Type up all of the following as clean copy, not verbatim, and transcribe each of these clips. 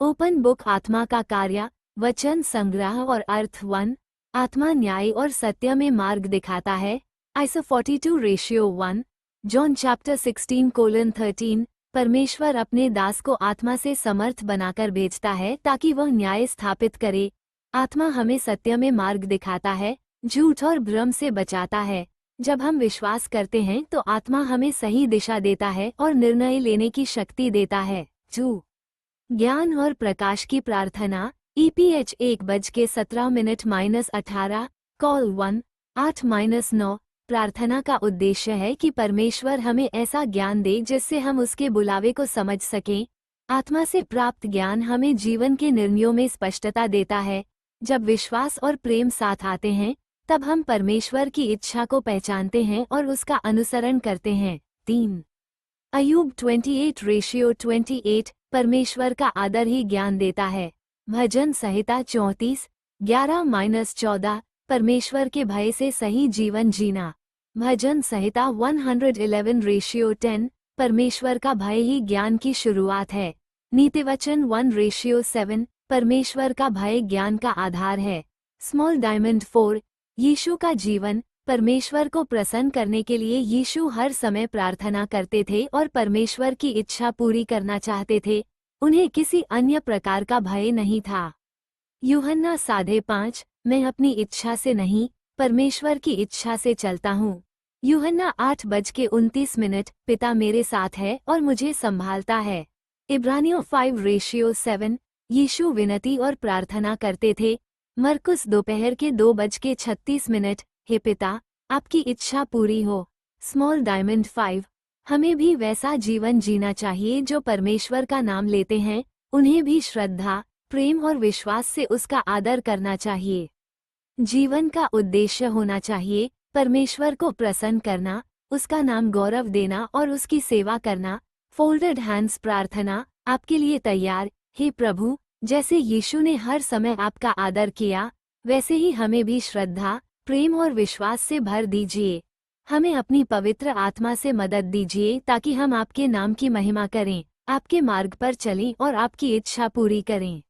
Open book आत्मा का कार्य, वचन संग्रह और अर्थ 1। आत्मा न्याय और सत्य में मार्ग दिखाता है। आइसो 42:1। John chapter 16:13। परमेश्वर अपने दास को आत्मा से समर्थ बनाकर भेजता है ताकि वह न्याय स्थापित करे। आत्मा हमें सत्य में मार्ग दिखाता है, झूठ और भ्रम से बचाता है। जब हम विश्वास करते हैं तो आत्मा हमें सही दिशा देता है और निर्णय लेने की शक्ति देता है। 2। ज्ञान और प्रकाश की प्रार्थना। EPH 1:17 call 1-8-9। प्रार्थना का उद्देश्य है कि परमेश्वर हमें ऐसा ज्ञान दे जिससे हम उसके बुलावे को समझ सकें। आत्मा से प्राप्त ज्ञान हमें जीवन के निर्णयों में स्पष्टता देता है। जब विश्वास और प्रेम साथ आते हैं तब हम परमेश्वर की इच्छा को पहचानते हैं और उसका अनुसरण करते हैं। 3। अय्यूब 28:28। परमेश्वर का आदर ही ज्ञान देता है। भजन संहिता 34:11-14। परमेश्वर के भय से सही जीवन जीना। भजन संहिता 111:10। परमेश्वर का भय ही ज्ञान की शुरुआत है। नीतिवचन 1:7। परमेश्वर का भय ज्ञान का आधार है। Small diamond 4। यीशु का जीवन। परमेश्वर को प्रसन्न करने के लिए यीशु हर समय प्रार्थना करते थे और परमेश्वर की इच्छा पूरी करना चाहते थे। उन्हें किसी अन्य प्रकार का भय नहीं था। यूहन्ना 5:5। मैं अपनी इच्छा से नहीं, परमेश्वर की इच्छा से चलता हूँ। यूहन्ना 8:29। पिता मेरे साथ है और मुझे संभालता है। इब्रानियों 5:7। यीशु विनती और प्रार्थना करते थे। मरकुस दोपहर के 2:36। हे पिता, आपकी इच्छा पूरी हो। Small diamond 5। हमें भी वैसा जीवन जीना चाहिए जो परमेश्वर का नाम लेते हैं। उन्हें भी श्रद्धा, प्रेम और विश्वास से उसका आदर करना चाहिए। जीवन का उद्देश्य होना चाहिए परमेश्वर को प्रसन्न करना, उसका नाम गौरव देना और उसकी सेवा करना। फोल्डेड हैंड्स प्रार्थना। आपके लिए तैयार। हे प्रभु, जैसे यीशु ने हर समय आपका आदर किया, वैसे ही हमें भी श्रद्धा, प्रेम और विश्वास से भर दीजिए। हमें अपनी पवित्र आत्मा से मदद दीजिए ताकि हम आपके नाम की महिमा करें, आपके मार्ग पर चलें और आपकी इच्छा पूरी करें।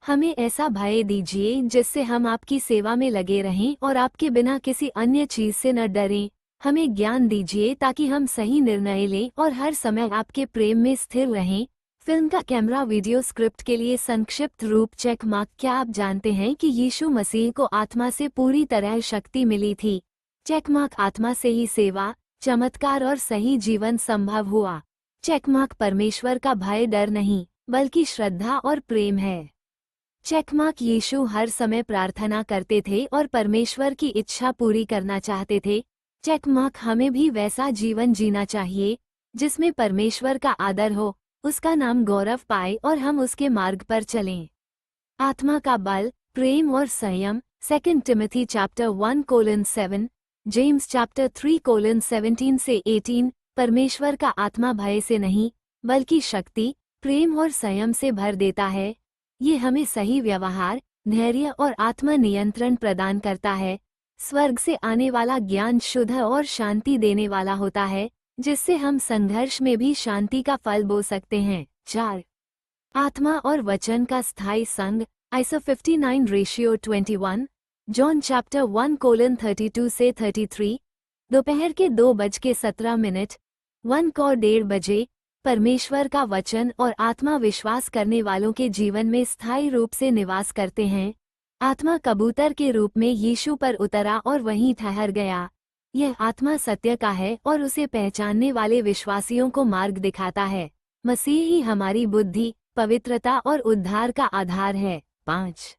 हमें ऐसा भय दीजिए जिससे हम आपकी सेवा में लगे रहें और आपके बिना किसी अन्य चीज से न डरें। हमें ज्ञान दीजिए ताकि हम सही निर्णय लें और हर समय आपके प्रेम में स्थिर रहें। फिल्म का कैमरा वीडियो स्क्रिप्ट के लिए संक्षिप्त रूप चेक मार्क। क्या आप जानते हैं कि यीशु मसीह को आत्मा से पूरी तरह शक्ति मिली थी? Check mark. आत्मा से ही सेवा, चमत्कार और सही जीवन संभव हुआ। Check mark. परमेश्वर का भय डर नहीं बल्कि श्रद्धा और प्रेम है। Check mark. यीशु हर समय प्रार्थना करते थे और परमेश्वर की इच्छा पूरी करना चाहते थे। Check mark. हमें भी वैसा जीवन जीना चाहिए जिसमें परमेश्वर का आदर हो, उसका नाम गौरव पाए और हम उसके मार्ग पर चलें। आत्मा का बल, प्रेम और संयम। 2 टिमोथी चैप्टर 1:7। James chapter 3:17-18। परमेश्वर का आत्मा भय से नहीं बल्कि शक्ति, प्रेम और संयम से भर देता है। ये हमें सही व्यवहार, धैर्य और आत्म नियंत्रण प्रदान करता है। स्वर्ग से आने वाला ज्ञान शुद्ध और शांति देने वाला होता है, जिससे हम संघर्ष में भी शांति का फल बो सकते हैं। 4। आत्मा और वचन का स्थायी संग। आइसो 59:21। John chapter 1:32-33। दोपहर के 2:17। 1:30 बजे। परमेश्वर का वचन और आत्मा विश्वास करने वालों के जीवन में स्थायी रूप से निवास करते हैं। आत्मा कबूतर के रूप में यीशु पर उतरा और वहीं ठहर गया। यह आत्मा सत्य का है और उसे पहचानने वाले विश्वासियों को मार्ग दिखाता है। मसीह ही हमारी बुद्धि, पवित्रता और उद्धार का आधार है। 5।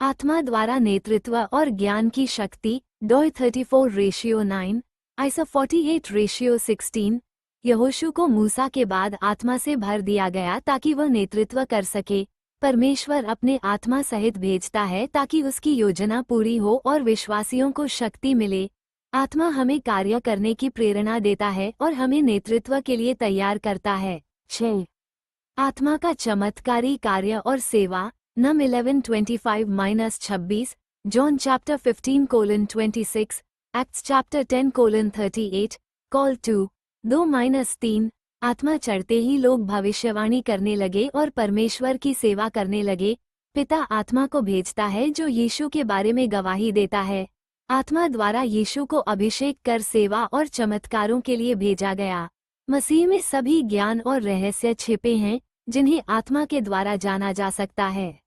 आत्मा द्वारा नेतृत्व और ज्ञान की शक्ति। डॉय 34:9। आइसो 48:16। यहोशू को मूसा के बाद आत्मा से भर दिया गया ताकि वह नेतृत्व कर सके। परमेश्वर अपने आत्मा सहित भेजता है ताकि उसकी योजना पूरी हो और विश्वासियों को शक्ति मिले। आत्मा हमें कार्य करने की प्रेरणा देता है और हमें नेतृत्व के लिए तैयार करता है। 6। आत्मा का चमत्कारी कार्य और सेवा। नम 11:25-26। John chapter 15:26। Acts chapter 10:38। Call 2:2-3। आत्मा चढ़ते ही लोग भविष्यवाणी करने लगे और परमेश्वर की सेवा करने लगे। पिता आत्मा को भेजता है जो यीशु के बारे में गवाही देता है। आत्मा द्वारा यीशु को अभिषेक कर सेवा और चमत्कारों के लिए भेजा गया। मसीह में सभी ज्ञान और रहस्य छिपे हैं जिन्हें आत्मा के द्वारा जाना जा सकता है।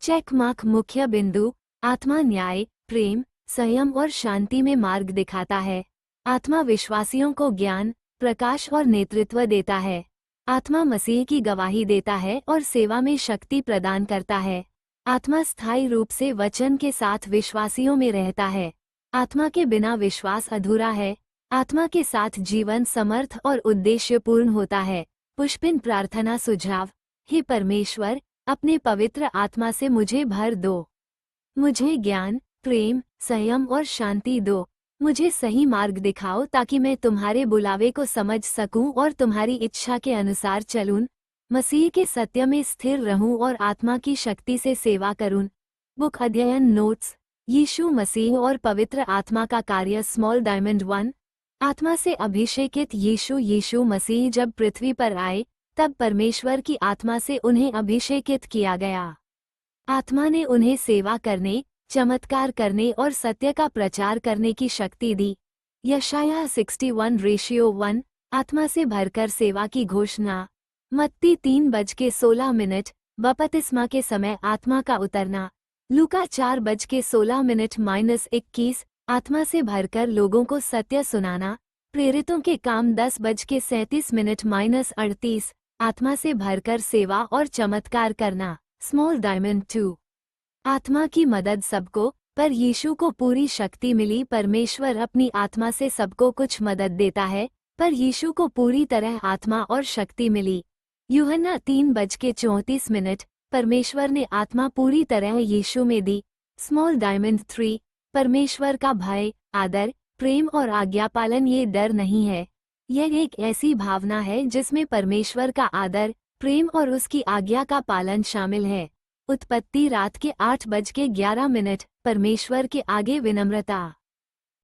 चेक मार्क मुख्य बिंदु। आत्मा न्याय, प्रेम, संयम और शांति में मार्ग दिखाता है। आत्मा विश्वासियों को ज्ञान, प्रकाश और नेतृत्व देता है। आत्मा मसीह की गवाही देता है और सेवा में शक्ति प्रदान करता है। आत्मा स्थायी रूप से वचन के साथ विश्वासियों में रहता है। आत्मा के बिना विश्वास अधूरा है। आत्मा के साथ जीवन समर्थ और उद्देश्यपूर्ण होता है। पुष्पिन प्रार्थना सुझाव। हे परमेश्वर, अपने पवित्र आत्मा से मुझे भर दो। मुझे ज्ञान, प्रेम, संयम और शांति दो। मुझे सही मार्ग दिखाओ ताकि मैं तुम्हारे बुलावे को समझ सकूं और तुम्हारी इच्छा के अनुसार चलूं। मसीह के सत्य में स्थिर रहूं और आत्मा की शक्ति से सेवा करूं। बुक अध्ययन नोट्स। यीशु मसीह और पवित्र आत्मा का कार्य स्मॉल डायमंड 1। आत्मा से अभिषेकित यीशु मसीह जब पृथ्वी पर आए तब परमेश्वर की आत्मा से उन्हें अभिषेकित किया गया। आत्मा ने उन्हें सेवा करने, चमत्कार करने और सत्य का प्रचार करने की शक्ति दी। यशायाह 61:1। आत्मा से भरकर सेवा की घोषणा। मत्ती 3:16। बपतिस्मा के समय आत्मा का उतरना। लूका 4:16-21। आत्मा से भरकर लोगों को सत्य सुनाना। प्रेरितों के काम 10:37-38। आत्मा से भरकर सेवा और चमत्कार करना। Small diamond 2। आत्मा की मदद सबको, पर यीशु को पूरी शक्ति मिली। परमेश्वर अपनी आत्मा से सबको कुछ मदद देता है, पर यीशु को पूरी तरह आत्मा और शक्ति मिली। यूहन्ना 3:34। परमेश्वर ने आत्मा पूरी तरह यीशु में दी। Small diamond 3। परमेश्वर का भय, आदर, प्रेम और आज्ञापालन ये डर नहीं है। यह एक ऐसी भावना है जिसमें परमेश्वर का आदर, प्रेम और उसकी आज्ञा का पालन शामिल है। उत्पत्ति रात के 8:11। परमेश्वर के आगे विनम्रता।